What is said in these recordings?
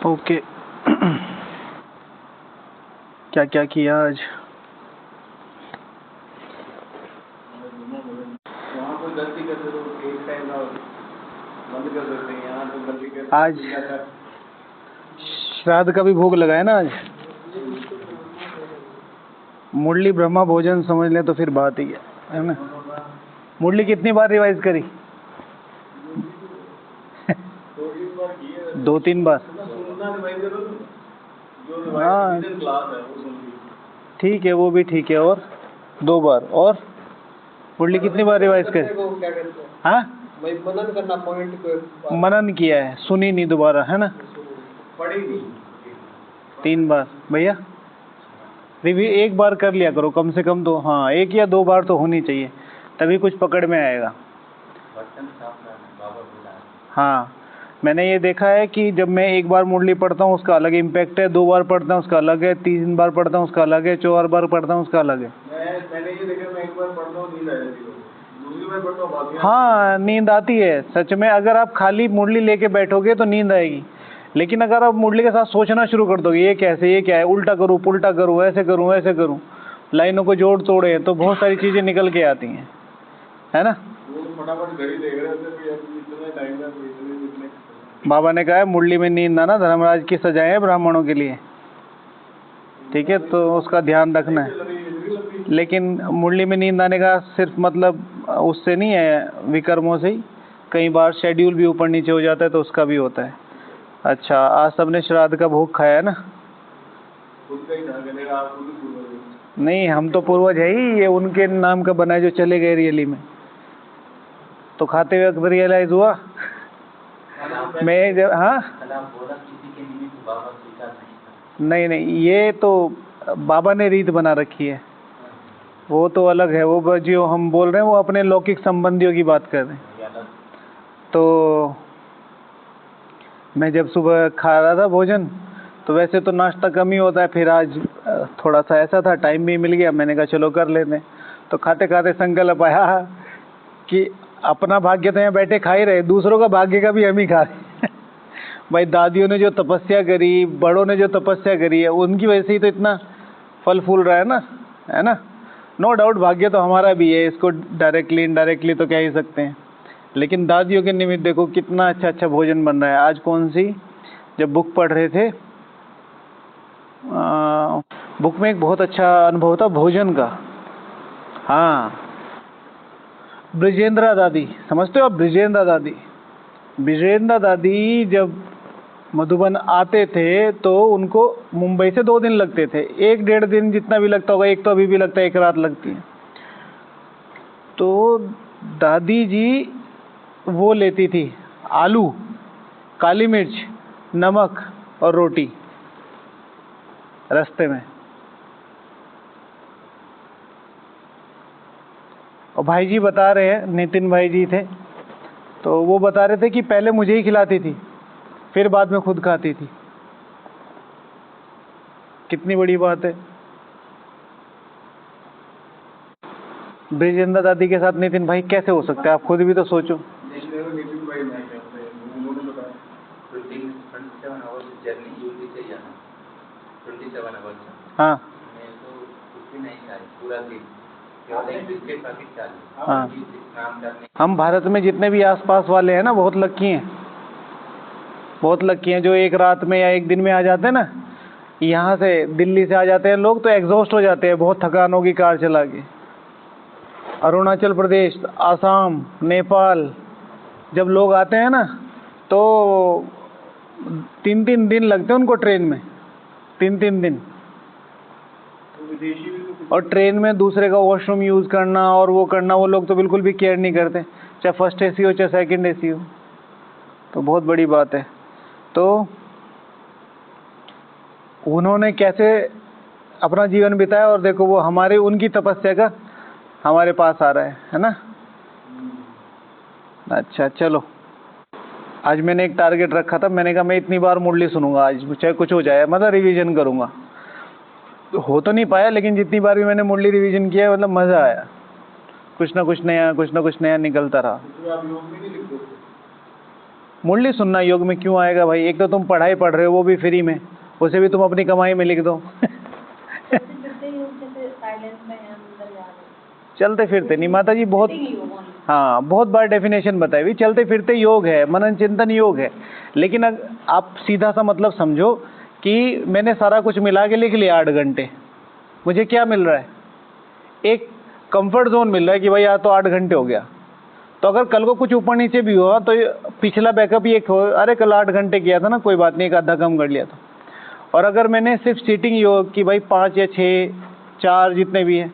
Okay. क्या क्या किया आज? आज श्राद्ध का भी भोग लगा है ना आज। मुरली ब्रह्मा भोजन समझ ले तो फिर बात ही है ना। मुरली कितनी बार रिवाइज करी? 2-3 बार। हाँ ठीक है, वो भी ठीक है। और 2 बार। और मुरली कितनी बार रिवाइज करी? हाँ मनन करना, पॉइंट को मनन किया है, सुनी नहीं दोबारा, है ना। पढ़ी नहीं 3 बार भैया रिव्यू 1 बार कर लिया करो कम से कम। तो हाँ 1 या 2 बार तो होनी चाहिए, तभी कुछ पकड़ में आएगा। हाँ मैंने ये देखा है कि जब मैं 1 बार मुरली पढ़ता हूँ उसका अलग इम्पैक्ट है, 2 बार पढ़ता हूँ उसका अलग है, 3 बार पढ़ता हूँ उसका अलग है, 4 बार पढ़ता हूँ उसका अलग है। मैंने ये देखा, मैं 1 बार पढ़ता हूँ नींद आ जाती है, दूसरी बार पढ़ता हूँ बात। हाँ नींद आती है सच में। अगर आप खाली मुरली लेके बैठोगे तो नींद आएगी, लेकिन अगर आप मुरली के साथ सोचना शुरू कर दोगे ये कैसे, ये क्या है, उल्टा करूँ पुल्टा करूँ, ऐसे करूँ ऐसे करूँ, लाइनों को जोड़ तोड़े, तो बहुत सारी चीज़ें निकल के आती हैं, है ना। फटाफट घड़ी देख रहे थे, इतने टाइम का बाबा ने कहा है मुरली में नींद आना धर्मराज की सजाएं है ब्राह्मणों के लिए, ठीक है, तो उसका ध्यान रखना है। लेकिन मुरली में नींद आने का सिर्फ मतलब उससे नहीं है, विकर्मों से ही कई बार शेड्यूल भी ऊपर नीचे हो जाता है, तो उसका भी होता है। अच्छा आज सबने श्राद्ध का भोग खाया है ना? नहीं हम तो पूर्वज है ही, ये उनके नाम का बना है जो चले गए रियली में, तो खाते हुए अकबर रियलाइज हुआ मैं जब हाँ नहीं नहीं ये तो बाबा ने रीत बना रखी है, वो तो अलग है। वो जो हम बोल रहे हैं वो अपने लौकिक संबंधियों की बात कर रहे हैं। तो मैं जब सुबह खा रहा था भोजन, तो वैसे तो नाश्ता कम ही होता है, फिर आज थोड़ा सा ऐसा था, टाइम भी मिल गया, मैंने कहा चलो कर लेते हैं। तो खाते खाते संकल्प आया कि अपना भाग्य तो यहाँ बैठे खा ही रहे, दूसरों का भाग्य का भी हम ही खा रहे भाई दादियों ने जो तपस्या करी, बड़ों ने जो तपस्या करी है, उनकी वजह से ही तो इतना फल फूल रहा है ना, है ना। नो डाउट भाग्य तो हमारा भी है, इसको डायरेक्टली इनडायरेक्टली तो कह ही सकते हैं, लेकिन दादियों के निमित्त देखो कितना अच्छा अच्छा भोजन बन रहा है। आज कौन सी जब बुक पढ़ रहे थे, बुक में एक बहुत अच्छा अनुभव था भोजन का। हाँ ब्रिजेंद्रा दादी, समझते हो आप ब्रिजेंद्रा दादी? ब्रिजेंद्रा दादी जब मधुबन आते थे तो उनको मुंबई से 2 दिन लगते थे, 1-1.5 दिन जितना भी लगता होगा, एक तो अभी भी लगता है, 1 रात लगती है। तो दादी जी वो लेती थी आलू, काली मिर्च, नमक और रोटी रास्ते में। और भाई जी बता रहे हैं, नितिन भाई जी थे, तो वो बता रहे थे कि पहले मुझे ही खिलाती थी, फिर बाद में खुद खाती थी। कितनी बड़ी बात है। ब्रिजेंद्र दादी के साथ नितिन भाई कैसे हो सकते हैं, आप खुद भी तो सोचो। नितिन भाई नहीं करते, उन्होंने बताया 27 आवर्स जर्नी यूपी से जाना, 27 आवर्स। हाँ मैं तो कुछ भी नहीं खाया पूरा दिन, केवल एक बिस्किट पैकेट चालू। हाँ हम भारत में जितने भी आसपास वाले हैं ना, बहुत लक्की हैं, बहुत लक्की हैं जो एक रात में या एक दिन में आ जाते हैं ना। यहाँ से दिल्ली से आ जाते हैं लोग तो एग्जॉस्ट हो जाते हैं, बहुत थकान होगी कार चला के। अरुणाचल प्रदेश, आसाम, नेपाल जब लोग आते हैं ना तो 3-3 दिन लगते हैं उनको ट्रेन में, 3-3 दिन। और ट्रेन में दूसरे का वॉशरूम यूज़ करना और वो करना, वो लोग तो बिल्कुल भी केयर नहीं करते, चाहे फर्स्ट एसी हो चाहे सेकंड एसी हो। तो बहुत बड़ी बात है। तो उन्होंने कैसे अपना जीवन बिताया, और देखो वो हमारे उनकी तपस्या का हमारे पास आ रहा है ना। अच्छा चलो, आज मैंने एक टारगेट रखा था, मैंने कहा मैं इतनी बार मुरली सुनूंगा आज, चाहे कुछ हो जाए, मतलब रिवीजन करूंगा। तो हो तो नहीं पाया, लेकिन जितनी बार भी मैंने मुरली रिवीजन किया मतलब मज़ा आया, कुछ ना कुछ नया निकलता रहा। मुरली सुनना योग में क्यों आएगा भाई? एक तो तुम पढ़ाई पढ़ रहे हो, वो भी फ्री में, उसे भी तुम अपनी कमाई में लिख दो। चलते फिरते नहीं माता जी, बहुत, हाँ बहुत बार डेफिनेशन बताई हुई, चलते फिरते योग है, मनन चिंतन योग है। लेकिन आप सीधा सा मतलब समझो कि मैंने सारा कुछ मिला के लिख लिया 8 घंटे, मुझे क्या मिल रहा है? एक कंफर्ट जोन मिल रहा है कि भाई आज तो 8 घंटे हो गया। तो अगर कल को कुछ ऊपर नीचे भी हुआ तो पिछला बैकअप ही एक हो, अरे कल 8 घंटे किया था ना, कोई बात नहीं, एक आधा कम कर लिया था। और अगर मैंने सिर्फ सीटिंग योग की भाई 5 या 6, 4 जितने भी हैं,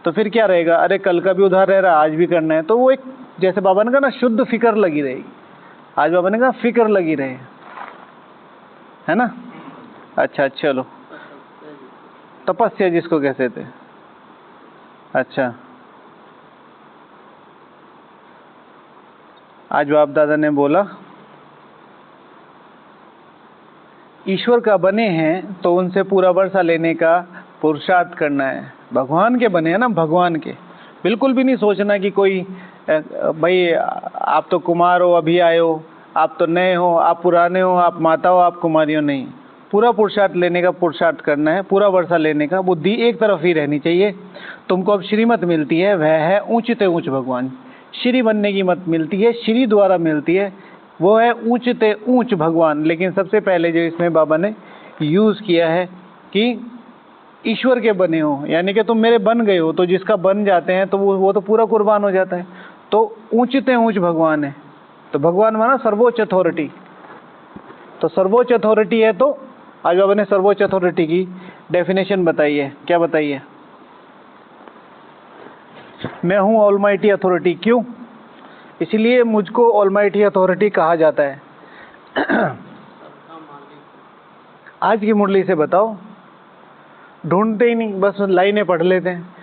तो फिर क्या रहेगा? अरे कल का भी उधार रह रहा है, आज भी करना है। तो वो एक, जैसे बाबा ने कहा ना, शुद्ध फिक्र लगी रहेगी। आज बाबा ने कहा फिक्र लगी रहे, है ना? अच्छा चलो, तपस्या जिसको कहते थे। अच्छा, आज बाप दादा ने बोला ईश्वर का बने हैं तो उनसे पूरा वर्षा लेने का पुरुषार्थ करना है। भगवान के बने हैं ना, भगवान के। बिल्कुल भी नहीं सोचना कि कोई भाई आप तो कुमार हो, अभी आए हो, आप तो नए हो, आप पुराने हो, आप माता हो, आप कुमारी हो, नहीं। पूरा पुरुषार्थ लेने का पुरुषार्थ करना है, पूरा वर्षा लेने का। बुद्धि एक तरफ ही रहनी चाहिए। तुमको अब श्रीमत मिलती है, वह है ऊंचते ऊंच भगवान। श्री बनने की मत मिलती है, श्री द्वारा मिलती है, वो है ऊंचते ऊंच भगवान। लेकिन सबसे पहले जो इसमें बाबा ने यूज किया है कि ईश्वर के बने हो, यानी कि तुम मेरे बन गए हो। तो जिसका बन जाते हैं तो वो तो पूरा कुर्बान हो जाता है। तो ऊंचते ऊंच भगवान है। तो भगवान माना सर्वोच्च अथॉरिटी। तो सर्वोच्च अथॉरिटी है, तो आज बाबा ने सर्वोच्च अथॉरिटी की डेफिनेशन बताई है। क्या बताई है? मैं हूं ऑलमाइटी अथॉरिटी। क्यों? इसलिए मुझको ऑलमाइटी अथॉरिटी कहा जाता है। आज की मुरली से बताओ, ढूंढते ही नहीं, बस लाइनें पढ़ लेते हैं।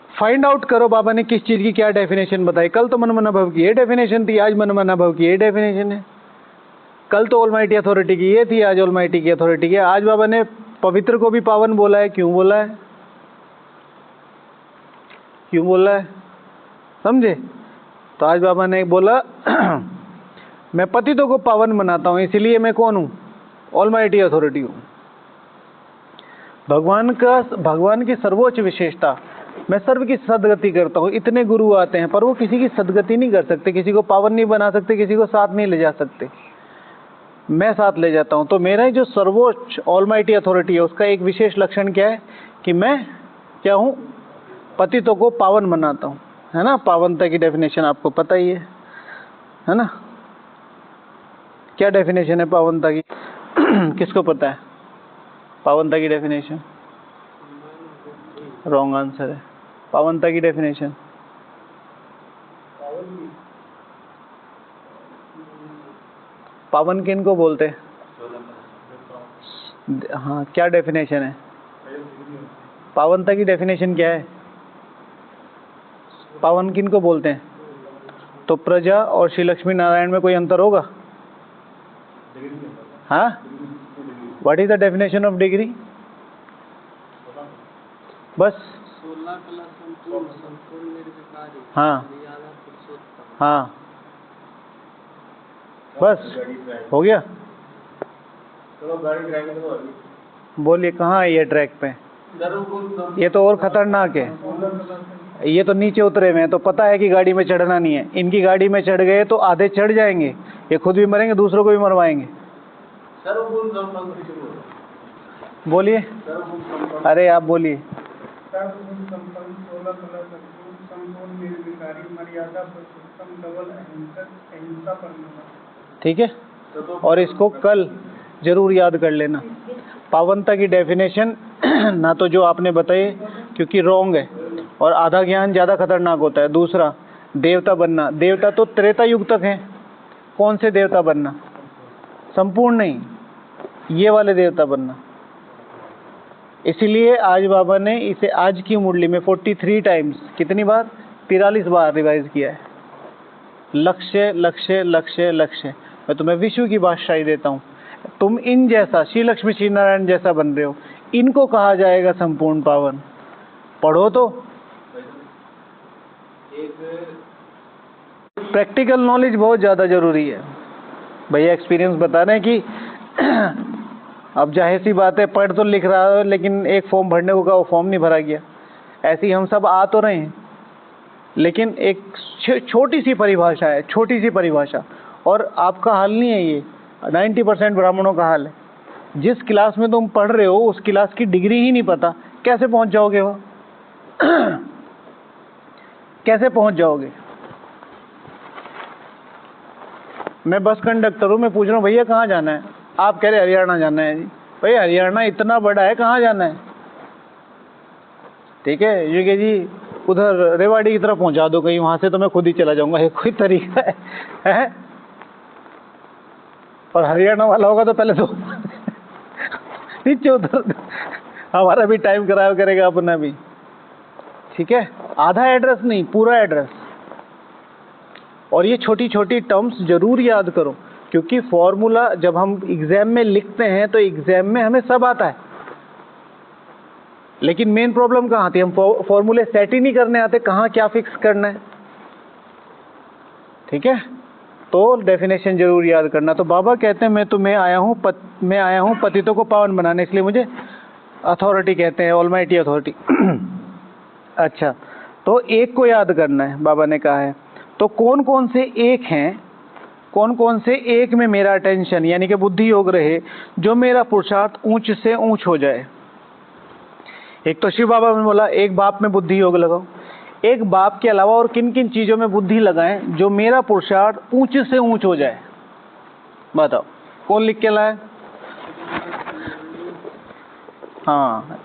फाइंड आउट करो बाबा ने किस चीज की क्या डेफिनेशन बताई। कल तो मन मना भव की ये डेफिनेशन थी, आज मन मना भव की ये डेफिनेशन है। कल तो ऑलमाइटी अथॉरिटी की ये थी, आज ऑलमाइटी की अथॉरिटी की। आज बाबा ने पवित्र को भी पावन बोला है। क्यों बोला है? क्यों बोला है? समझे? तो आज बाबा ने बोला मैं पतितों को पावन बनाता हूं, इसलिए मैं कौन हूं? ऑलमाइटी अथॉरिटी हूं। भगवान की सर्वोच्च विशेषता, मैं सर्व की सदगति करता हूं। इतने गुरु आते हैं पर वो किसी की सदगति नहीं कर सकते, किसी को पावन नहीं बना सकते, किसी को साथ नहीं ले जा सकते। मैं साथ ले जाता हूं। तो मेरा जो सर्वोच्च ऑलमाइटी अथॉरिटी है, उसका एक विशेष लक्षण क्या है कि मैं क्या हूं? पतितों को पावन बनाता हूं, है ना? पावनता की डेफिनेशन आपको पता ही है ना? क्या डेफिनेशन है पावनता की? किसको पता है पावनता की डेफिनेशन? रॉन्ग आंसर है। पावनता की डेफिनेशन, पावन किन को बोलते हैं? हाँ, क्या डेफिनेशन है पावनता की? डेफिनेशन क्या है? पावन किन को बोलते हैं? तो प्रजा और श्री लक्ष्मी नारायण में कोई अंतर होगा? हाँ, what is the definition of degree? बस हाँ हाँ, बस हो गया। बोलिए, कहाँ है ये ट्रैक पे? ये तो और खतरनाक है, ये तो नीचे उतरे हुए हैं। तो पता है कि गाड़ी में चढ़ना नहीं है। इनकी गाड़ी में चढ़ गए तो आधे चढ़ जाएंगे, ये खुद भी मरेंगे, दूसरों को भी मरवाएंगे। बोलिए, अरे आप बोलिए। ठीक है, और इसको कल जरूर याद कर लेना। पावनता की डेफिनेशन ना तो जो आपने बताए, क्योंकि रॉन्ग है, और आधा ज्ञान ज़्यादा खतरनाक होता है। दूसरा, देवता बनना। देवता तो त्रेता युग तक है। कौन से देवता बनना? संपूर्ण नहीं, ये वाले देवता बनना। इसीलिए आज बाबा ने इसे आज की मुरली में 43 टाइम्स, कितनी बार? 43 बार रिवाइज किया है। लक्ष्य लक्ष्य लक्ष्य लक्ष्य। मैं तुम्हें विश्व की बादशाही देता हूँ। तुम इन जैसा, श्री लक्ष्मी श्री नारायण जैसा बन रहे हो, इनको कहा जाएगा संपूर्ण पावन। पढ़ो तो। प्रैक्टिकल नॉलेज बहुत ज़्यादा जरूरी है। भैया एक्सपीरियंस बता रहे हैं कि अब जाहिर सी बात है, पढ़ तो लिख रहा है लेकिन एक फॉर्म भरने को कहा, वो फॉर्म नहीं भरा गया। ऐसे ही हम सब आ तो रहे हैं, लेकिन एक छोटी सी परिभाषा है, छोटी सी परिभाषा। और आपका हाल नहीं है ये, 90% ब्राह्मणों का हाल है। जिस क्लास में तुम पढ़ रहे हो उस क्लास की डिग्री ही नहीं पता, कैसे पहुंच जाओगे वह? कैसे पहुंच जाओगे? मैं बस कंडक्टर हूँ, मैं पूछ रहा हूँ भैया कहाँ जाना है, आप कह रहे हरियाणा जाना है। जी भैया हरियाणा इतना बड़ा है, कहाँ जाना है? ठीक है, ये कि जी उधर रेवाड़ी की तरफ पहुंचा दो कहीं, वहां से तो मैं खुद ही चला जाऊंगा। ये कोई तरीका है? और हरियाणा वाला होगा तो पहले तो नीचे उधर हमारा भी टाइम खराब करेगा अपना भी। ठीक है, आधा एड्रेस नहीं, पूरा एड्रेस। और ये छोटी छोटी टर्म्स जरूर याद करो, क्योंकि फॉर्मूला जब हम एग्जाम में लिखते हैं तो एग्जाम में हमें सब आता है, लेकिन मेन प्रॉब्लम कहाँ आती है? हम फॉर्मूले सेट ही नहीं करने आते, कहाँ क्या फिक्स करना है। ठीक है, तो डेफिनेशन जरूर याद करना। तो बाबा कहते हैं मैं आया हूँ पतितों को पावन बनाने, इसलिए मुझे अथॉरिटी कहते हैं, ऑलमाइटी अथॉरिटी। अच्छा, तो एक को याद करना है, बाबा ने कहा है। तो कौन कौन से एक हैं, कौन कौन से एक में मेरा अटेंशन यानी कि बुद्धि योग रहे, जो मेरा पुरुषार्थ ऊंच से ऊंच हो जाए। एक तो शिव बाबा ने बोला एक बाप में बुद्धि योग लगाओ। एक बाप के अलावा और किन किन चीजों में बुद्धि लगाएं जो मेरा पुरुषार्थ ऊंच से ऊंच हो जाए? बताओ, कौन लिख के लाए? हाँ,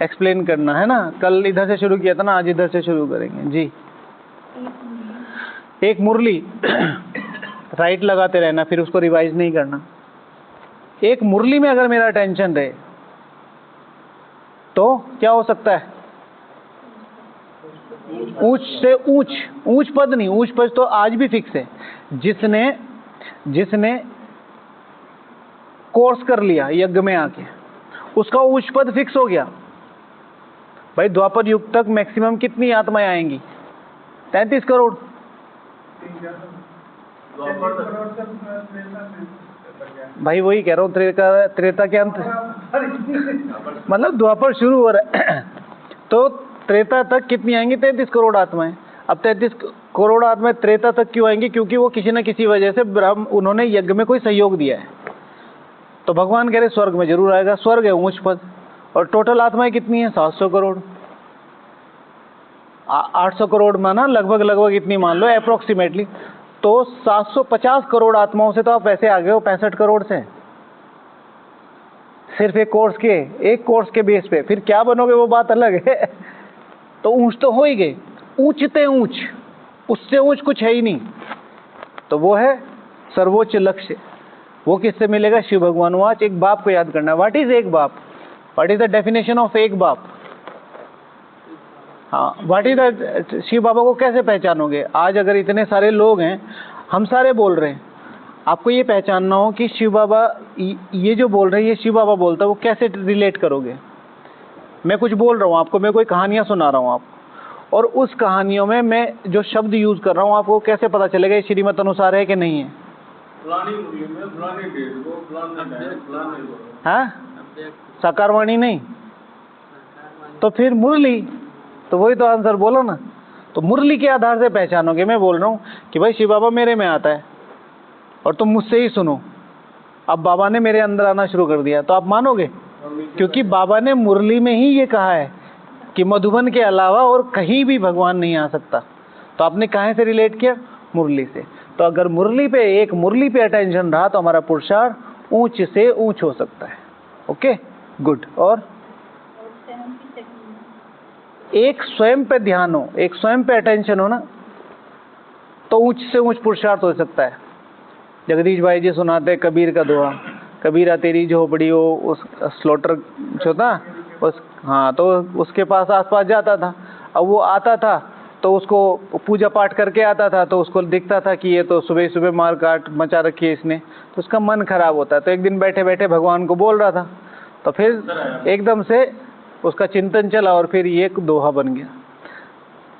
एक्सप्लेन करना है ना। कल इधर से शुरू किया था ना, आज इधर से शुरू करेंगे जी। एक मुरली राइट लगाते रहना, फिर उसको रिवाइज नहीं करना। एक मुरली में अगर मेरा अटेंशन रहे तो क्या हो सकता है? ऊंच से ऊंच, ऊंच पद नहीं, ऊंच पद तो आज भी फिक्स है। जिसने कोर्स कर लिया यज्ञ में आके, उसका ऊंच पद फिक्स हो गया। भाई द्वापर युग तक मैक्सिमम कितनी आत्माएं आएंगी? 33 करोड़। भाई वही कह रहा हूँ, त्रेता के अंत मतलब द्वापर शुरू हो रहा है तो त्रेता तक कितनी आएंगी? 33 करोड़ आत्माएं। अब 33 करोड़ आत्माएं त्रेता तक क्यों आएंगी? क्योंकि वो किसी न किसी वजह से उन्होंने यज्ञ में कोई सहयोग दिया है। तो भगवान कह रहे स्वर्ग में जरूर आएगा, स्वर्ग है ऊंच पद। और टोटल आत्माएं कितनी है? 700 करोड़। 800 करोड़ माना, लगभग इतनी मान लो अप्रोक्सीमेटली। तो 750 करोड़ आत्माओं से तो आप वैसे आ गए हो 65 करोड़ से, सिर्फ एक कोर्स के बेस पे। फिर क्या बनोगे वो बात अलग है। तो ऊंच तो हो ही गए, ऊंचते ऊंच, उससे ऊंच कुछ है ही नहीं। तो वो है सर्वोच्च लक्ष्य। वो किससे मिलेगा? शिव भगवान वाच। एक बाप को याद करना। व्हाट इज एक बाप? What is the definition of एक बाप? हाँ, व्हाट इज द, शिव बाबा को कैसे पहचानोगे? आज अगर इतने सारे लोग हैं, हम सारे बोल रहे हैं, आपको ये पहचानना हो कि शिव बाबा ये जो बोल रहे हैं, ये शिव बाबा बोलता है, वो कैसे रिलेट करोगे? मैं कुछ बोल रहा हूँ आपको, मैं कोई कहानियां सुना रहा हूँ आपको, और उस कहानियों में मैं जो शब्द यूज कर रहा हूँ, आपको कैसे पता चलेगा ये श्रीमत अनुसार है कि नहीं है? हाँ, साकारवाणी नहीं तो फिर मुरली। तो वही तो आंसर बोला ना। तो मुरली के आधार से पहचानोगे। मैं बोल रहा हूँ कि भाई शिव बाबा मेरे में आता है और तुम मुझसे ही सुनो। अब बाबा ने मेरे अंदर आना शुरू कर दिया तो आप मानोगे, क्योंकि बाबा ने मुरली में ही ये कहा है कि मधुबन के अलावा और कहीं भी भगवान नहीं आ सकता। तो आपने कहाँ से रिलेट किया? मुरली से। तो अगर मुरली पे अटेंशन रहा तो हमारा पुरुषार्थ ऊंच से ऊंच हो सकता है। Okay, good. और एक स्वयं पे ध्यान हो, एक स्वयं पे अटेंशन हो ना, तो ऊंच से ऊंच पुरुषार्थ हो सकता है। जगदीश भाई जी सुनाते कबीर का दोहा, कबीरा तेरी झोपड़ी हो, उस स्लॉटर जो था उस, हाँ, तो उसके पास आसपास जाता था। अब वो आता था तो उसको पूजा पाठ करके आता था, तो उसको दिखता था कि ये तो सुबह सुबह मार काट मचा रखी है इसने, तो उसका मन खराब होता। तो एक दिन बैठे बैठे भगवान को बोल रहा था, तो फिर एकदम से उसका चिंतन चला और फिर ये एक दोहा बन गया।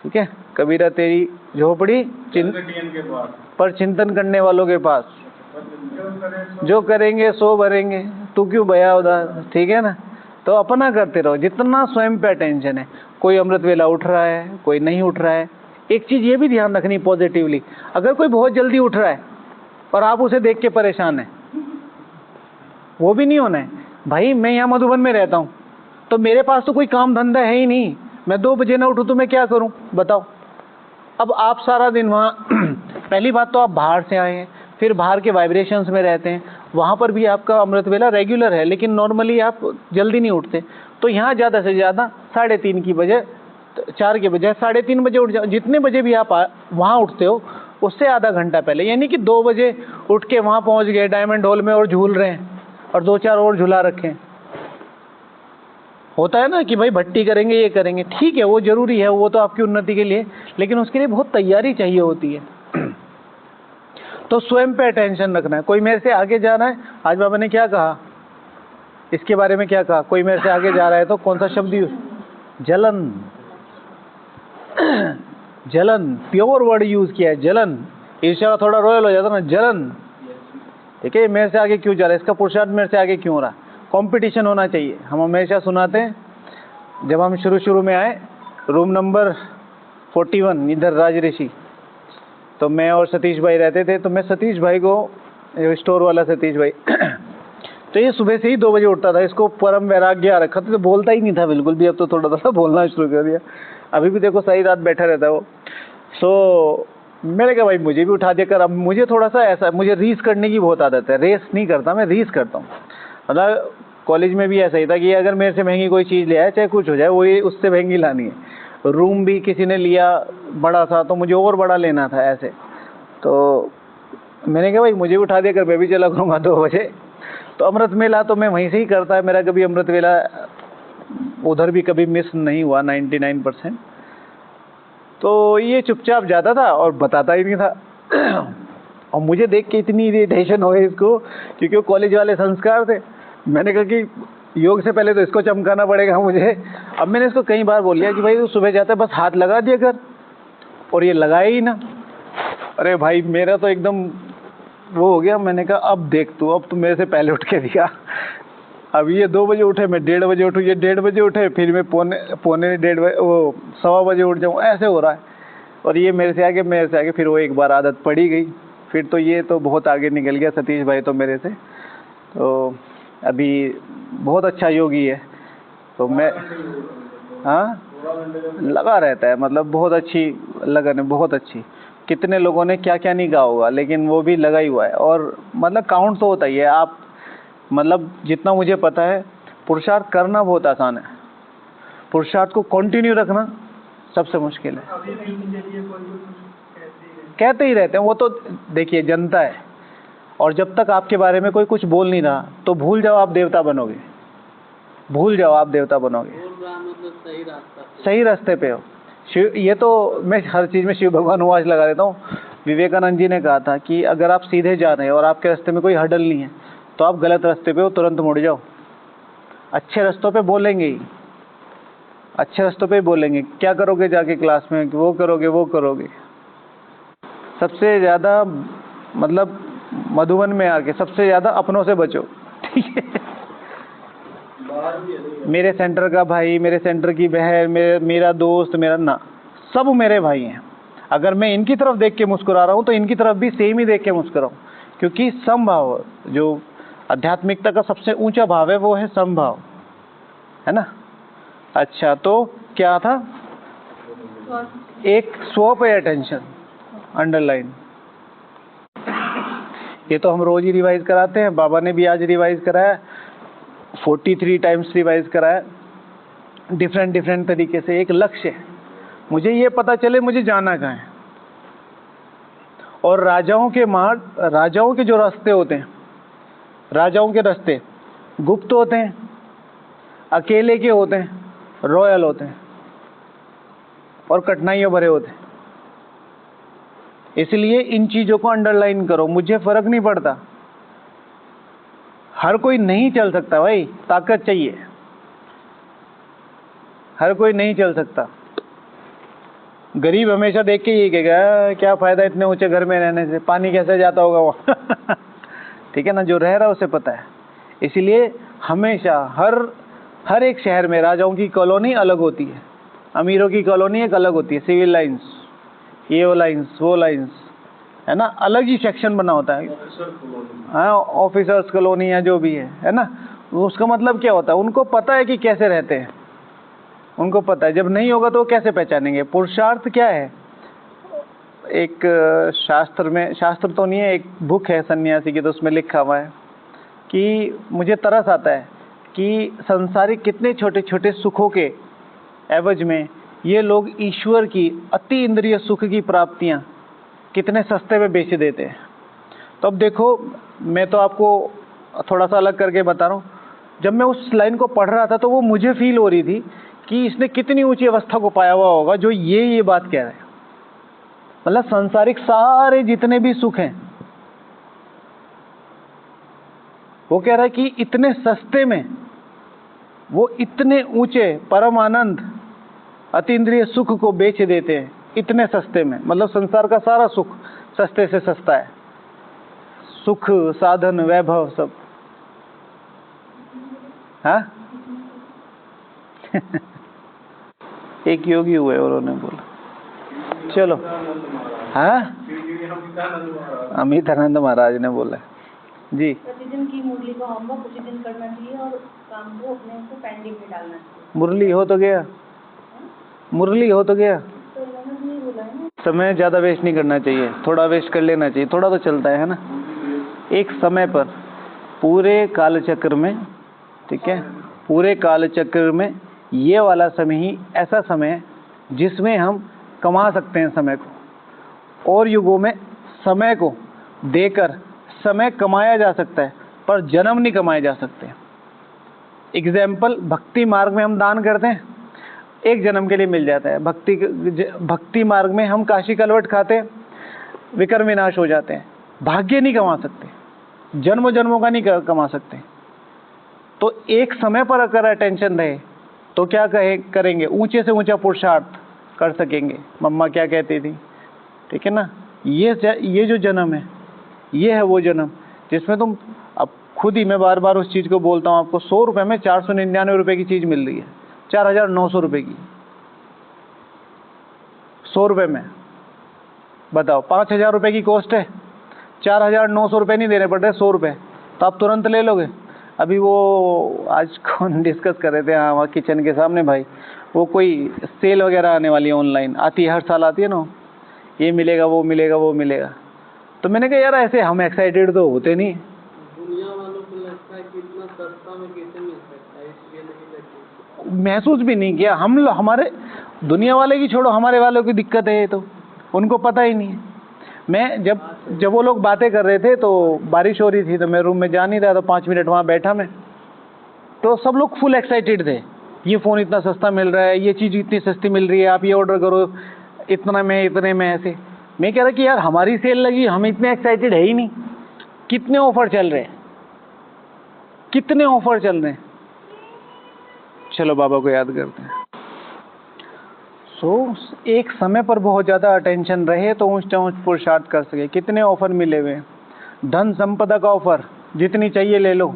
ठीक है, कबीरा तेरी झोपड़ी पर चिंतन करने वालों के पास। जो करेंगे सो भरेंगे, तू क्यों भया उधर, ठीक है ना। तो अपना करते रहो, जितना स्वयं पे अटेंशन है। कोई अमृत वेला उठ रहा है, कोई नहीं उठ रहा है। एक चीज ये भी ध्यान रखनी पॉजिटिवली, अगर कोई बहुत जल्दी उठ रहा है और आप उसे देख के परेशान हैं, वो भी नहीं होना है। भाई मैं यहाँ मधुबन में रहता हूँ, तो मेरे पास तो कोई काम धंधा है ही नहीं, मैं 2 बजे ना उठूँ तो मैं क्या करूँ बताओ। अब आप सारा दिन वहाँ पहली बात तो आप बाहर से आए हैं, फिर बाहर के वाइब्रेशंस में रहते हैं, वहाँ पर भी आपका अमृत वेला रेगुलर है, लेकिन नॉर्मली आप जल्दी नहीं उठते। तो यहाँ ज़्यादा से ज़्यादा 3:30 की बजाय 4 के बजाय 3:30 बजे उठ जाओ। जितने बजे भी आप वहाँ उठते हो उससे आधा घंटा पहले, यानी कि 2 बजे उठ के वहाँ पहुँच गए डायमंड हॉल में और झूल रहे हैं और 2-4 और झूला रखें। होता है ना कि भाई भट्टी करेंगे, ये करेंगे, ठीक है वो जरूरी है, वो तो आपकी उन्नति के लिए, लेकिन उसके लिए बहुत तैयारी चाहिए होती है। तो स्वयं पे अटेंशन रखना है। कोई मेरे से आगे जा रहा है, आज बाबा ने क्या कहा इसके बारे में, क्या कहा, कोई मेरे से आगे जा रहा है तो कौन सा शब्द यूज, जलन। जलन प्योर वर्ड यूज किया है, जलन। ईर्ष्या थोड़ा रॉयल हो जाता ना, जलन। ठीक है, मेरे से आगे क्यों जा रहा है, इसका पुरुषार्थ मेरे से आगे क्यों हो रहा। कंपटीशन होना चाहिए। हम हमेशा सुनाते हैं, जब हम शुरू में आए रूम नंबर 41 इधर राजऋषि, तो मैं और सतीश भाई रहते थे। तो मैं सतीश भाई को, स्टोर वाला सतीश भाई तो ये सुबह से ही 2 बजे उठता था, इसको परम वैराग्य आ रखा था, तो बोलता ही नहीं था बिल्कुल भी। अब तो थोड़ा थोड़ा बोलना शुरू कर दिया, अभी भी देखो सारी रात बैठा रहता है वो। सो मैंने कहा भाई मुझे भी उठा दिया कर। अब मुझे थोड़ा सा ऐसा, मुझे रीस करने की बहुत आदत है, रेस नहीं करता मैं, रीस करता हूँ। मतलब कॉलेज में भी ऐसा ही था कि अगर मेरे से महंगी कोई चीज़ ले आए, चाहे कुछ हो जाए, वही उससे महंगी लानी है। रूम भी किसी ने लिया बड़ा सा, तो मुझे और बड़ा लेना था ऐसे। तो मैंने कहा भाई मुझे उठा दिया कर, मैं भी चला करूँगा 2 बजे। तो अमृत मेला तो मैं वहीं से ही करता है, मेरा कभी अमृत वेला उधर भी कभी मिस नहीं हुआ 99%। तो ये चुपचाप जाता था और बताता ही नहीं था। और मुझे देख के इतनी इरिटेशन हो इसको, क्योंकि वो कॉलेज वाले संस्कार थे। मैंने कहा कि योग से पहले तो इसको चमकाना पड़ेगा मुझे। अब मैंने इसको कई बार बोल लिया कि भाई तू सुबह जाता है बस हाथ लगा दिया कर, और ये लगाया ही ना। अरे भाई मेरा तो एकदम वो हो गया। मैंने कहा अब देख तू, अब तू मेरे से पहले उठ के दिखा। अब ये 2 बजे उठे, मैं 1:30 बजे उठूँ, ये 1:30 बजे उठे, फिर मैं पौने 1:30 बजे, वो 1:15 बजे उठ जाऊँ, ऐसे हो रहा है। और ये मेरे से आगे, फिर वो एक बार आदत पड़ी गई, फिर तो ये तो बहुत आगे निकल गया सतीश भाई तो मेरे से। तो अभी बहुत अच्छा योगी है। तो मैं, हाँ लगा रहता है, मतलब बहुत अच्छी लगन है, बहुत अच्छी। कितने लोगों ने क्या क्या नहीं कहा होगा, लेकिन वो भी लगा ही हुआ है। और मतलब काउंट तो होता ही है। आप मतलब जितना मुझे पता है, पुरुषार्थ करना बहुत आसान है, पुरुषार्थ को कंटिन्यू रखना सबसे मुश्किल है। कहते ही रहते हैं वो तो, देखिए जनता है, और जब तक आपके बारे में कोई कुछ बोल नहीं रहा तो भूल जाओ आप देवता बनोगे, भूल जाओ आप देवता बनोगे। मतलब सही रास्ते पे हो। शिव, ये तो मैं हर चीज़ में शिव भगवान आवाज लगा देता हूँ। विवेकानंद जी ने कहा था कि अगर आप सीधे जा रहे हैं और आपके रास्ते में कोई हडल नहीं है, तो आप गलत रास्ते पे हो, तुरंत मुड़ जाओ। अच्छे रास्तों पे बोलेंगे ही, अच्छे रास्तों पे बोलेंगे। क्या करोगे जाके क्लास में, वो करोगे वो करोगे। सबसे ज़्यादा मतलब मधुबन में आके सबसे ज़्यादा अपनों से बचो, ठीक है। मेरे सेंटर का भाई, मेरे सेंटर की बहन, मेरा दोस्त, मेरा ना, सब मेरे भाई हैं। अगर मैं इनकी तरफ देख के मुस्कुरा रहा हूँ तो इनकी तरफ भी सेम ही देख के मुस्कुराऊँ, क्योंकि समभाव, जो आध्यात्मिकता का सबसे ऊंचा भाव है वो है समभाव, है ना। अच्छा तो क्या था, एक स्व पे अटेंशन, अंडरलाइन। ये तो हम रोज ही रिवाइज कराते हैं, बाबा ने भी आज रिवाइज कराया, 43 टाइम्स रिवाइज कराया, डिफरेंट तरीके से। एक लक्ष्य है, मुझे ये पता चले मुझे जाना कहाँ है। और राजाओं के मार्ग, राजाओं के जो रास्ते होते हैं, राजाओं के रास्ते गुप्त होते हैं, अकेले के होते हैं, रॉयल होते हैं, और कठिनाइयों भरे होते हैं। इसलिए इन चीजों को अंडरलाइन करो। मुझे फर्क नहीं पड़ता, हर कोई नहीं चल सकता भाई, ताकत चाहिए, हर कोई नहीं चल सकता। गरीब हमेशा देख के ये कहेगा क्या फायदा इतने ऊंचे घर में रहने से, पानी कैसे जाता होगा वहाँ। ठीक है ना, जो रह रहा है उसे पता है। इसीलिए हमेशा हर एक शहर में राजाओं की कॉलोनी अलग होती है, अमीरों की कॉलोनी एक अलग होती है, सिविल लाइंस, ये वो लाइंस, वो लाइंस, है ना, अलग ही सेक्शन बना होता है। हाँ, ऑफिसर्स कॉलोनी या जो भी है ना। उसका मतलब क्या होता है, उनको पता है कि कैसे रहते हैं, उनको पता है। जब नहीं होगा तो वो कैसे पहचानेंगे। पुरुषार्थ क्या है, एक शास्त्र में, शास्त्र तो नहीं है, एक बुक है सन्यासी की, तो उसमें लिखा हुआ है कि मुझे तरस आता है कि संसारिक कितने छोटे छोटे सुखों के एवज में ये लोग ईश्वर की अति इंद्रिय सुख की प्राप्तियां कितने सस्ते में बेच देते हैं। तो अब देखो, मैं तो आपको थोड़ा सा अलग करके बता रहा हूँ। जब मैं उस लाइन को पढ़ रहा था तो वो मुझे फील हो रही थी कि इसने कितनी ऊंची अवस्था को पाया हुआ होगा जो ये बात कह रहा है। मतलब सांसारिक सारे जितने भी सुख हैं, वो कह रहा है कि इतने सस्ते में वो इतने ऊंचे परम आनंद अतीन्द्रिय सुख को बेच देते हैं, इतने सस्ते में। मतलब संसार का सारा सुख सस्ते से सस्ता है, सुख, साधन, वैभव सब। हाँ एक योगी हुए उन्होंने बोला, चलो। हाँ, अमितानंद महाराज ने बोला जी, प्रतिदिन की मुरली का होमवर्क उसी दिन करना चाहिए और काम को अपने को पेंडिंग में डालना चाहिए। मुरली हो तो गया, मुरली हो तो गया। तो उन्होंने नहीं बोला है ना, समय ज़्यादा वेस्ट नहीं करना चाहिए, थोड़ा वेस्ट कर लेना चाहिए, थोड़ा तो चलता है ना। एक समय पर पूरे कालचक्र में, ठीक है, पूरे कालचक्र में ये वाला समय ही ऐसा समय है जिसमें हम कमा सकते हैं समय को। और युगों में समय को देकर समय कमाया जा सकता है, पर जन्म नहीं कमाए जा सकते। एग्जाम्पल, भक्ति मार्ग में हम दान करते हैं, एक जन्म के लिए मिल जाता है। भक्ति मार्ग में हम काशी कलवट खाते हैं, विकर विनाश हो जाते हैं। भाग्य नहीं कमा सकते, जन्मों जन्मों का नहीं कमा सकते। तो एक समय पर अगर अटेंशन रहे तो क्या करेंगे, ऊंचे से ऊंचा पुरुषार्थ कर सकेंगे। मम्मा क्या कहती थी, ठीक है ना, ये जो जन्म है, ये है वो जन्म जिसमें तुम, अब खुद ही मैं बार बार उस चीज़ को बोलता हूँ आपको, 100 रुपये में 499 रुपये की चीज़ मिल रही है, 4,900 रुपये की, 100 रुपये में। बताओ, 5,000 रुपये की कॉस्ट है, 4,900 रुपये नहीं देने पड़ रहे, 100 रुपये, तो आप तुरंत ले लोगे। अभी वो आज कौन डिस्कस कर रहे थे, हाँ, वहाँ किचन के सामने भाई, वो कोई सेल वगैरह आने वाली है, ऑनलाइन आती है, हर साल आती है ना, ये मिलेगा, वो मिलेगा, वो मिलेगा। तो मैंने कहा यार ऐसे हम एक्साइटेड तो होते नहीं। दुनिया वालों को लगता है कि इतना सस्ता में कैसे मिल सकता है, इसलिए नहीं लगती। महसूस भी नहीं किया हम हमारे दुनिया वाले की छोड़ो, हमारे वालों की दिक्कत है, तो उनको पता ही नहीं है। मैं जब वो लोग बातें कर रहे थे तो बारिश हो रही थी, तो मैं रूम में जा नहीं रहा, तो 5 मिनट वहाँ बैठा मैं, तो सब लोग फुल एक्साइटेड थे, ये फ़ोन इतना सस्ता मिल रहा है, ये चीज़ इतनी सस्ती मिल रही है, आप ये ऑर्डर करो इतना में, इतने में, ऐसे। मैं कह रहा कि यार हमारी सेल लगी, हम इतने एक्साइटेड है ही नहीं। कितने ऑफर चल रहे हैं, कितने ऑफर चल रहे हैं। चलो बाबा को याद करते हैं। एक समय पर बहुत ज़्यादा अटेंशन रहे तो ऊंचा ऊंच पुरुषार्थ कर सके। कितने ऑफर मिले हुए, धन संपदा का ऑफर, जितनी चाहिए ले लो।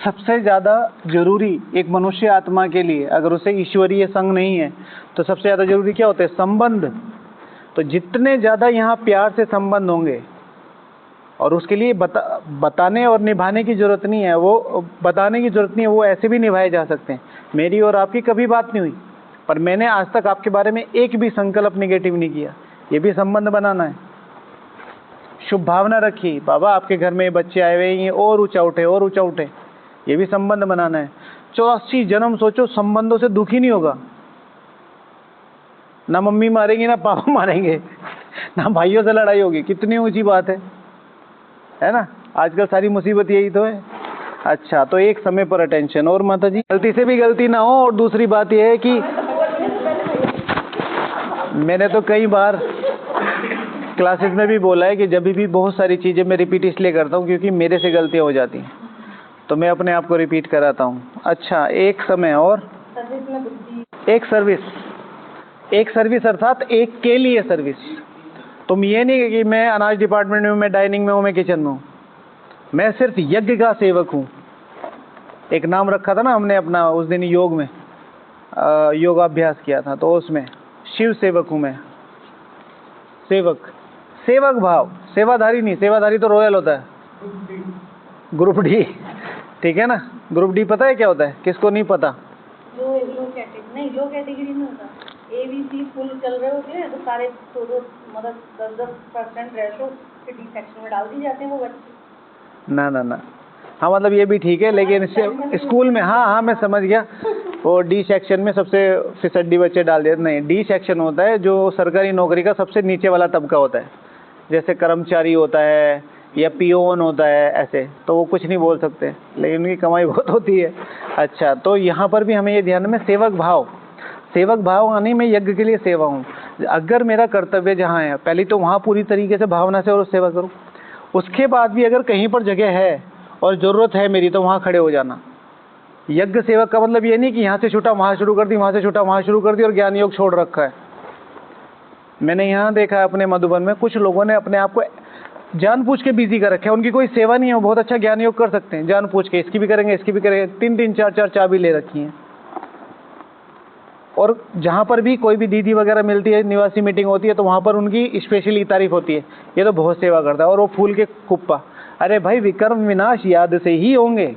सबसे ज़्यादा जरूरी एक मनुष्य आत्मा के लिए, अगर उसे ईश्वरीय संग नहीं है तो सबसे ज़्यादा जरूरी क्या होता है, संबंध। तो जितने ज़्यादा यहाँ प्यार से संबंध होंगे, और उसके लिए बताने और निभाने की ज़रूरत नहीं है, वो बताने की ज़रूरत नहीं है, वो ऐसे भी निभाए जा सकते हैं। मेरी और आपकी कभी बात नहीं हुई, पर मैंने आज तक आपके बारे में एक भी संकल्प निगेटिव नहीं किया। ये भी संबंध बनाना है। शुभ भावना रखी, बाबा आपके घर में बच्चे आए हुए हैं, और ऊंचा उठे, और ऊंचा उठे, ये भी संबंध बनाना है। 84 जन्म सोचो, संबंधों से दुखी नहीं होगा। ना मम्मी मारेंगी, ना पापा मारेंगे, ना भाइयों से लड़ाई होगी। कितनी ऊंची बात है ना। आजकल सारी मुसीबत यही तो है। अच्छा, तो एक समय पर अटेंशन। और माता जी, गलती से भी गलती ना हो। और दूसरी बात यह है कि मैंने तो कई बार क्लासेस में भी बोला है कि जब भी बहुत सारी चीज़ें मैं रिपीट इसलिए करता हूँ क्योंकि मेरे से गलतियाँ हो जाती हैं, तो मैं अपने आप को रिपीट कराता हूँ। अच्छा, एक समय और एक सर्विस अर्थात एक के लिए सर्विस। तुम ये नहीं कि मैं अनाज डिपार्टमेंट में हूँ, मैं डाइनिंग में हूँ, मैं किचन में हूँ। मैं सिर्फ यज्ञ का सेवक हूँ। एक नाम रखा था ना हमने अपना उस दिन योग में, योगाभ्यास किया था, तो उसमें शिव सेवक हूँ मैं। सेवक, सेवक भाव, सेवाधारी नहीं, सेवाधारी तो रॉयल होता है। ग्रुप डी, ठीक है ना। ग्रुप डी पता है क्या होता है? किसको नहीं पता? लो कैटेगरी नहीं, लो कैटेगरी में होता, ABC फुल चल रहे होते हैं तो सारे मतलब 10% रेशो डी सेक्शन में डाल दिए जाते हैं वो बच्चे। ना ना ना, हाँ मतलब ये भी ठीक है, लेकिन स्कूल में, हाँ हाँ मैं समझ गया, वो डी सेक्शन में सबसे फिसड्डी बच्चे डाल दिए। नहीं, डी सेक्शन होता है जो सरकारी नौकरी का सबसे नीचे वाला तबका होता है, जैसे कर्मचारी होता है या पियोन होता है, ऐसे तो वो कुछ नहीं बोल सकते, लेकिन उनकी कमाई बहुत होती है। अच्छा, तो यहाँ पर भी हमें ये ध्यान में, सेवक भाव, सेवक भाव यानी मैं यज्ञ के लिए सेवा हूँ। अगर मेरा कर्तव्य जहाँ है, पहले तो वहाँ पूरी तरीके से भावना से और सेवा करूँ। उसके बाद भी अगर कहीं पर जगह है और ज़रूरत है मेरी, तो वहाँ खड़े हो जाना। यज्ञ सेवक का मतलब ये नहीं कि यहाँ से छूटा वहाँ शुरू कर दी, वहाँ से छूटा वहाँ शुरू कर दी और ज्ञान योग छोड़ रखा है। मैंने यहाँ देखा है अपने मधुबन में, कुछ लोगों ने अपने आप को जानबूझ के बिजी कर रखा है। उनकी कोई सेवा नहीं है, वो बहुत अच्छा ज्ञान योग कर सकते हैं, जानबूझ के इसकी भी करेंगे इसकी भी करेंगे, 3-3 4-4 चाबी ले रखी हैं। और जहाँ पर भी कोई भी दीदी वगैरह मिलती है, निवासी मीटिंग होती है, तो वहाँ पर उनकी स्पेशली तारीफ होती है, ये तो बहुत सेवा करता है। और वो फूल के कुप्पा, अरे भाई विक्रम विनाश याद से ही होंगे,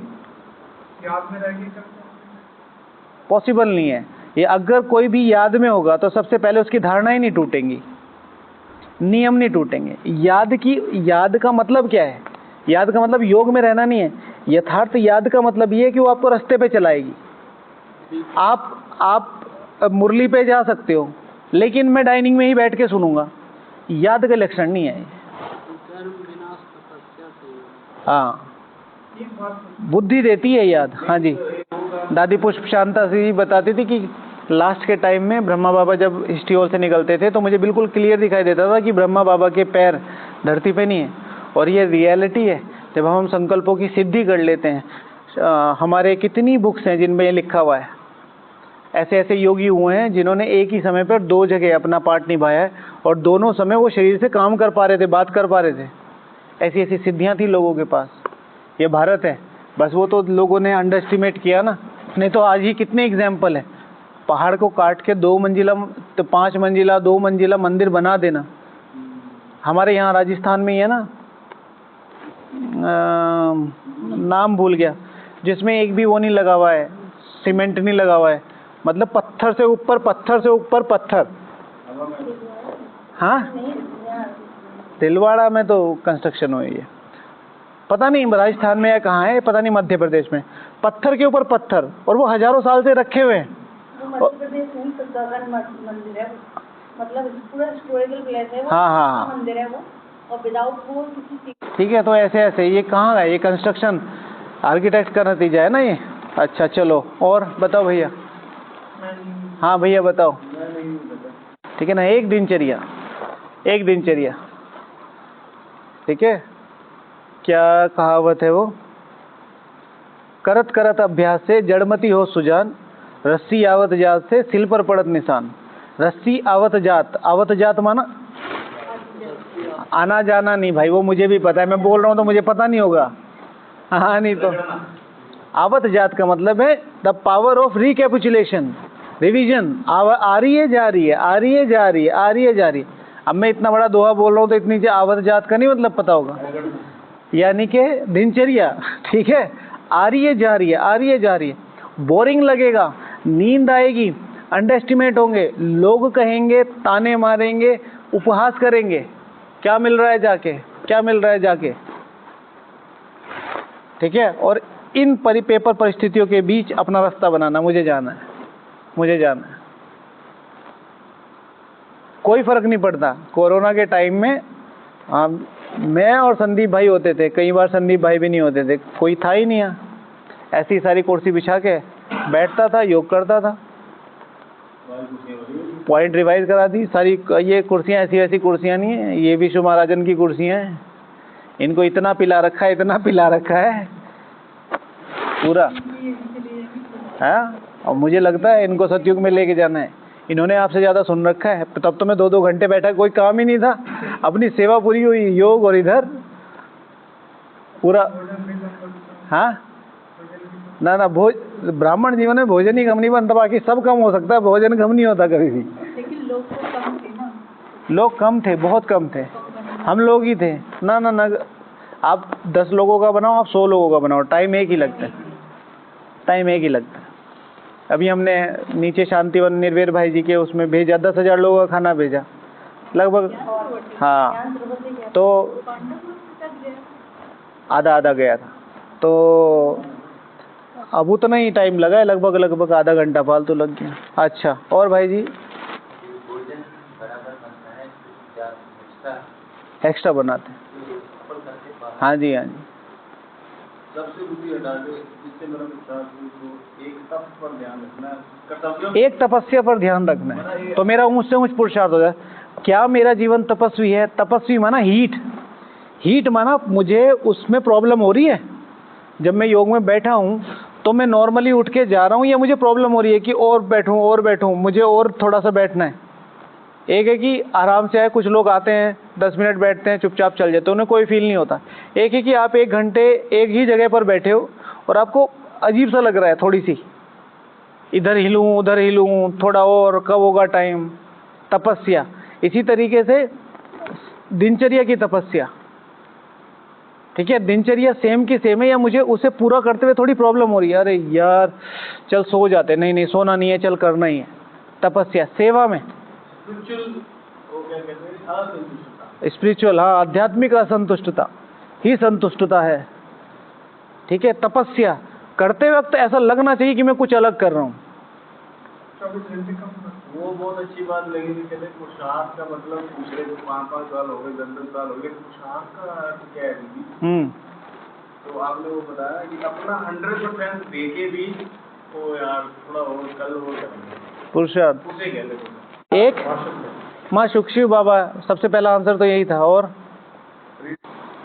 याद में रहेगी, पॉसिबल नहीं है ये। अगर कोई भी याद में होगा तो सबसे पहले उसकी धारणाएं नहीं टूटेंगी, नियम नहीं टूटेंगे। याद का मतलब क्या है? याद का मतलब योग में रहना नहीं है। यथार्थ याद का मतलब ये है कि वो आपको रास्ते पे चलाएगी। आप मुरली पे जा सकते हो, लेकिन मैं डाइनिंग में ही बैठ के सुनूंगा, याद का लक्षण नहीं है। हाँ, बुद्धि देती है याद। हाँ जी, दादी पुष्प शांता जी बताती थी कि लास्ट के टाइम में ब्रह्मा बाबा जब हिस्ट्री हॉल से निकलते थे तो मुझे बिल्कुल क्लियर दिखाई देता था कि ब्रह्मा बाबा के पैर धरती पे नहीं है। और ये रियलिटी है, जब हम संकल्पों की सिद्धि कर लेते हैं। हमारे कितनी बुक्स हैं जिनमें ये लिखा हुआ है। ऐसे ऐसे योगी हुए हैं जिन्होंने एक ही समय पर 2 जगह अपना पार्ट निभाया है, और दोनों समय वो शरीर से काम कर पा रहे थे, बात कर पा रहे थे। ऐसी ऐसी सिद्धियाँ थी लोगों के पास। ये भारत है, बस वो तो लोगों ने अंडर एस्टिमेट किया ना। नहीं तो आज ही कितने एग्जाम्पल है, पहाड़ को काट के 2 मंजिला तो 5 मंजिला 2 मंजिला मंदिर बना देना। हमारे यहाँ राजस्थान में ही है ना, नाम भूल गया, जिसमें एक भी वो नहीं लगा हुआ है, सीमेंट नहीं लगा हुआ है, मतलब पत्थर से ऊपर पत्थर से ऊपर पत्थर। हाँ, दिलवाड़ा में तो कंस्ट्रक्शन हुई है, पता नहीं राजस्थान में या कहाँ है, पता नहीं, मध्य प्रदेश में। पत्थर के ऊपर पत्थर, और वो हजारों साल से रखे हुए हैं। मध्य प्रदेश में तो गगन मंदिर है, मतलब पूरा हिस्टोरिकल प्लेस है वो। हाँ हाँ, मंदिर है वो, और विदाउट वो किसी। ठीक है, तो ऐसे ऐसे ये कहाँ है? ये कंस्ट्रक्शन आर्किटेक्ट का नतीजा है ना ये। अच्छा चलो, और बताओ भैया। हाँ भैया बताओ। ठीक है ना, एक दिनचर्या, ठीक है। क्या कहावत है वो? करत करत अभ्यास से जड़मती हो सुजान, रस्सी आवत जात से सिल पर पड़त निशान। रस्सी आवत जात माना आना जाना नहीं भाई, वो मुझे भी पता है, मैं बोल रहा हूँ तो मुझे पता नहीं होगा। हाँ नहीं तो आवत जात का मतलब है the power of recapitulation, revision. आ रही है जा रही है, आ रही है जा रही है, आ रही है जा रही है। अब मैं इतना बड़ा दोहा बोल रहा हूँ तो इतनी आवत जात का नहीं मतलब पता होगा, यानी कि दिनचर्या। ठीक है, आ रही है जा रही है, आ रही है जा रही है। बोरिंग लगेगा, नींद आएगी, अंडर एस्टिमेट होंगे, लोग कहेंगे, ताने मारेंगे, उपहास करेंगे, क्या मिल रहा है जाके, क्या मिल रहा है जाके। ठीक है, और इन पेपर परिस्थितियों के बीच अपना रास्ता बनाना, मुझे जाना है, मुझे जाना है। कोई फर्क नहीं पड़ता। कोरोना के टाइम में मैं और संदीप भाई होते थे, कई बार संदीप भाई भी नहीं होते थे, कोई था ही नहीं यहाँ। ऐसी सारी कुर्सी बिछा के बैठता था, योग करता था, पॉइंट रिवाइज करा दी सारी। ये कुर्सियाँ ऐसी ऐसी कुर्सियाँ नहीं है, ये विश्व महाराजन की कुर्सियाँ हैं। इनको इतना पिला रखा है, इतना पिला रखा है पूरा है। और मुझे लगता है इनको सतयुग में लेके जाना है। इन्होंने आपसे ज़्यादा सुन रखा है, तब तो मैं 2-2 घंटे बैठा, कोई काम ही नहीं था, अपनी सेवा पूरी हुई, योग और इधर पूरा। हाँ ना ना, ब्राह्मण जीवन में भोजन ही कम नहीं बनता, बाकी सब कम हो सकता है, भोजन कम नहीं होता कभी भी। लेकिन लोग तो कम थे ना। लोग कम थे, बहुत कम थे, हम लोग ही थे। ना ना ना, आप 10 लोगों का बनाओ, आप 100 लोगों का बनाओ, टाइम एक ही लगता है, टाइम एक ही लगता है। अभी हमने नीचे शांतिवन निर्वेद भाई जी के उसमें भेजा, 10,000 लोगों का खाना भेजा लगभग। हाँ, तो आधा आधा गया था, तो अब उतना ही टाइम लगा है, लगभग आधा घंटा फालतू लग गया। अच्छा, और भाई जी भोजन बराबर बनता है, एक्स्ट्रा बनाते हैं। हाँ जी, हाँ जी। सबसे बुरी हटा के जिससे मेरा विश्वास को एक तप पर ध्यान रखना, कर्तव्य एक तपस्या पर ध्यान रखना है, तो मेरा ऊंच से ऊंच पुरुषार्थ हो जाए। क्या मेरा जीवन तपस्वी है? तपस्वी माना हीट माना मुझे उसमें प्रॉब्लम हो रही है। जब मैं योग में बैठा हूँ तो मैं नॉर्मली उठ के जा रहा हूँ या मुझे प्रॉब्लम हो रही है कि और बैठूं, मुझे और थोड़ा सा बैठना है। एक है कि आराम से है, कुछ लोग आते हैं 10 मिनट बैठते हैं, चुपचाप चल जाते हैं, उन्हें कोई फील नहीं होता। एक है कि आप 1 घंटे एक ही जगह पर बैठे हो और आपको अजीब सा लग रहा है, थोड़ी सी इधर हिलूं उधर हिलूं, थोड़ा और, कब होगा टाइम, तपस्या। इसी तरीके से दिनचर्या की तपस्या, ठीक है, दिनचर्या सेम की सेम है, या मुझे उसे पूरा करते हुए थोड़ी प्रॉब्लम हो रही है, अरे यार चल सो जाते, नहीं सोना नहीं है, चल करना ही है। तपस्या सेवा में स्पिरिचुअल, हाँ, आध्यात्मिक असंतुष्टता ही संतुष्टता है, ठीक है। तपस्या करते वक्त ऐसा लगना चाहिए कि मैं कुछ अलग कर रहा हूँ। वो बहुत अच्छी बात लगी थी, कहते पुरुषार्थ का मतलब दूसरे को 5-5 साल हो गए, 10-10 साल हो गए, पुरुषार्थ का अर्थ क्या है दीदी? तो आपने वो बताया कि अपना 100% देके भी तो यार थोड़ा और कल हो जाएगा पुरुषार्थ, उसे कहते हैं। एक माँ सुखशिव बाबा, सबसे पहला आंसर तो यही था। और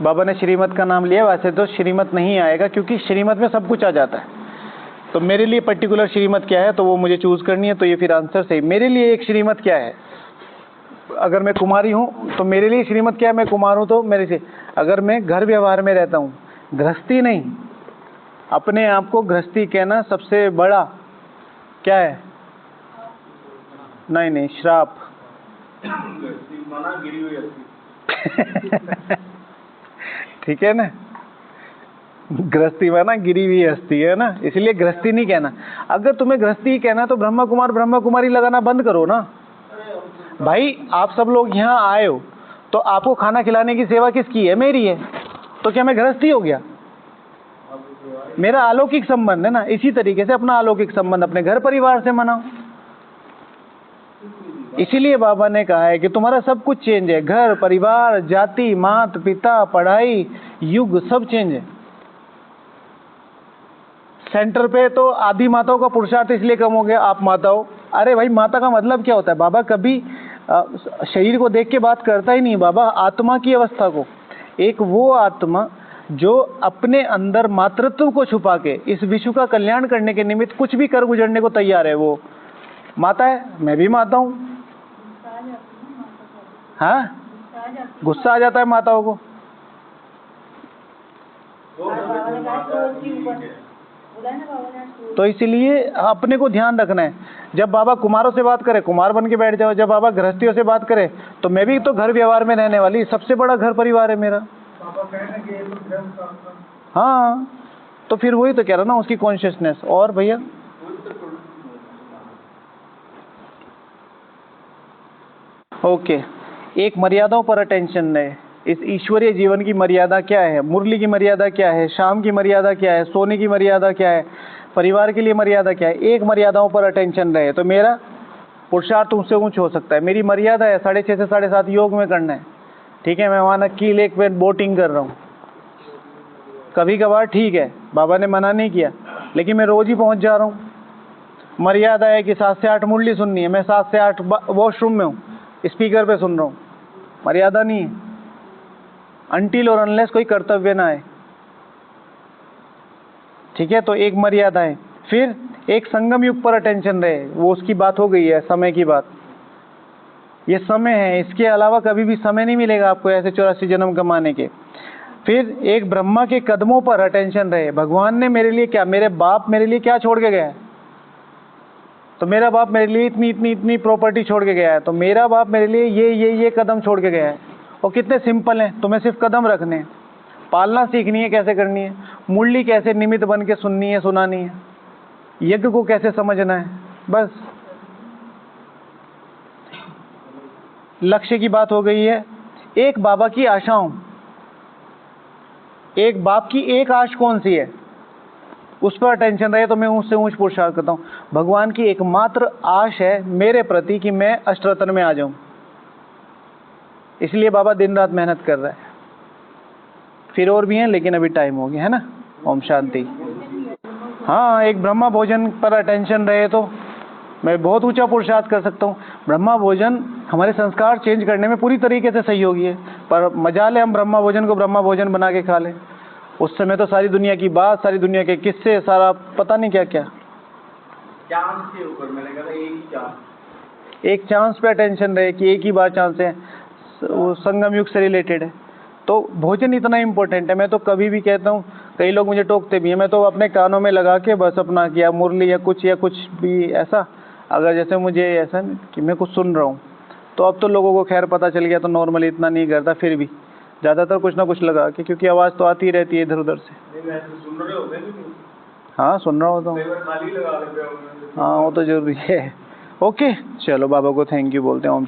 बाबा ने श्रीमत का नाम लिया, वैसे तो श्रीमत नहीं आएगा क्योंकि श्रीमत में सब कुछ आ जाता है, तो मेरे लिए पर्टिकुलर श्रीमत क्या है तो वो मुझे चूज करनी है, तो ये फिर आंसर सही। मेरे लिए एक श्रीमत क्या है, अगर मैं कुमारी हूँ तो मेरे लिए श्रीमत क्या है, मैं कुमार हूँ तो मेरे से, अगर मैं घर व्यवहार में रहता हूँ, गृहस्थी नहीं, अपने आप को गृहस्थी कहना सबसे बड़ा क्या है? नहीं श्राप। ठीक है ना, गृहस्थी माना गिरी हुई हस्ती है ना, इसलिए गृहस्थी नहीं कहना। अगर तुम्हें गृहस्थी ही कहना तो ब्रह्मा कुमार ब्रह्मा कुमारी लगाना बंद करो ना भाई। आप सब लोग यहाँ आए हो तो आपको खाना खिलाने की सेवा किसकी है? मेरी है, तो क्या मैं गृहस्थी हो गया? मेरा अलौकिक संबंध है ना। इसी तरीके से अपना अलौकिक संबंध अपने घर परिवार से मनाओ। इसीलिए बाबा ने कहा है कि तुम्हारा सब कुछ चेंज है, घर परिवार, जाति, माता पिता, पढ़ाई, युग, सब चेंज है। सेंटर पे तो आधी माताओं का पुरुषार्थ इसलिए कम हो गया, आप माता हो। अरे भाई, माता का मतलब क्या होता है? बाबा कभी शरीर को देख के बात करता ही नहीं, बाबा आत्मा की अवस्था को, एक वो आत्मा जो अपने अंदर मातृत्व को छुपा के इस विश्व का कल्याण करने के निमित्त कुछ भी कर गुजरने को तैयार है, वो माता है। मैं भी माता हूँ। हाँ, गुस्सा आ जाता है माताओं को। तो इसलिए अपने को ध्यान रखना है। जब बाबा कुमारों से बात करे कुमार बन के बैठ जाओ, जब बाबा गृहस्थियों से बात करे तो मैं भी तो घर व्यवहार में रहने वाली, सबसे बड़ा घर परिवार है मेरा। हाँ, तो फिर वही तो कह रहा ना, उसकी कॉन्शियसनेस। और भैया ओके, एक मर्यादाओं पर अटेंशन है। इस ईश्वरीय जीवन की मर्यादा क्या है? मुरली की मर्यादा क्या है? शाम की मर्यादा क्या है? सोने की मर्यादा क्या है? परिवार के लिए मर्यादा क्या है? एक मर्यादाओं पर अटेंशन रहे तो मेरा पुरुषार्थ ऊंच ऊंच हो सकता है। मेरी मर्यादा है 6:30 से 7:30 योग में करना है, ठीक है। मैं वहाँ नक्की लेक पे बोटिंग कर रहा हूँ, कभी कभार ठीक है, बाबा ने मना नहीं किया, लेकिन मैं रोज ही पहुँच जा रहा हूँ। मर्यादा है कि 7 से 8 मुरली सुननी है, मैं 7 से 8 वॉशरूम में हूँ, स्पीकर पे सुन रहा हूँ, मर्यादा नहीं है। अनटिल और अनलेस कोई कर्तव्य ना है, ठीक है। तो एक मर्यादा है। फिर एक संगम युग पर अटेंशन रहे, वो उसकी बात हो गई है, समय की बात। ये समय है, इसके अलावा कभी भी समय नहीं मिलेगा आपको ऐसे 84 जन्म कमाने के। फिर एक ब्रह्मा के कदमों पर अटेंशन रहे। भगवान ने मेरे लिए क्या, मेरे बाप मेरे लिए क्या छोड़ के गया है? तो मेरा बाप मेरे लिए इतनी इतनी इतनी प्रॉपर्टी छोड़ के गया है, तो मेरा बाप मेरे लिए ये कदम छोड़ के गया है। और कितने सिंपल हैं, तुम्हें सिर्फ कदम रखने हैं, पालना सीखनी है कैसे करनी है, मुरली कैसे निमित्त बन के सुननी है सुनानी है, यज्ञ को कैसे समझना है, बस लक्ष्य की बात हो गई है। एक बाबा की आशाओं, एक बाप की एक आश कौन सी है, उस पर अटेंशन रहे तो मैं ऊंच से ऊंच पुरुषार्थ करता हूँ। भगवान की एकमात्र आश है मेरे प्रति कि मैं अष्टरत्न में आ जाऊं, इसलिए बाबा दिन रात मेहनत कर रहा है। फिर और भी हैं लेकिन अभी टाइम हो गया है ना। ओम शांति। हाँ, एक ब्रह्मा भोजन पर अटेंशन रहे तो मैं बहुत ऊंचा पुरुषार्थ कर सकता हूँ। ब्रह्मा भोजन हमारे संस्कार चेंज करने में पूरी तरीके से सहयोगी है, पर मजाल है हम ब्रह्मा भोजन को ब्रह्मा भोजन बना के खा लें। उस समय तो सारी दुनिया की बात, सारी दुनिया के किस्से, सारा पता नहीं क्या क्या। चांस के ऊपर मैंने कहा एक ही चांस, एक चांस पे अटेंशन रहे कि एक ही बार चांस है, वो संगम युग से रिलेटेड है, तो भोजन इतना इम्पोर्टेंट है। मैं तो कभी भी कहता हूँ, कई लोग मुझे टोकते भी हैं, मैं तो अपने कानों में लगा के बस अपना किया मुरली या कुछ भी ऐसा, अगर जैसे मुझे ऐसा कि मैं कुछ सुन रहा हूँ, तो अब तो लोगों को खैर पता चल गया तो नॉर्मली इतना नहीं करता, फिर भी ज़्यादातर कुछ ना कुछ लगा के, क्योंकि आवाज़ तो आती रहती है इधर उधर से। नहीं वैसे सुन रहे होते हैं कि हाँ सुन रहा होता हूँ, कई बार खाली लगा लेते होंगे। हाँ वो तो जरूरी है। ओके चलो, बाबा को थैंक यू बोलते हैं। ओम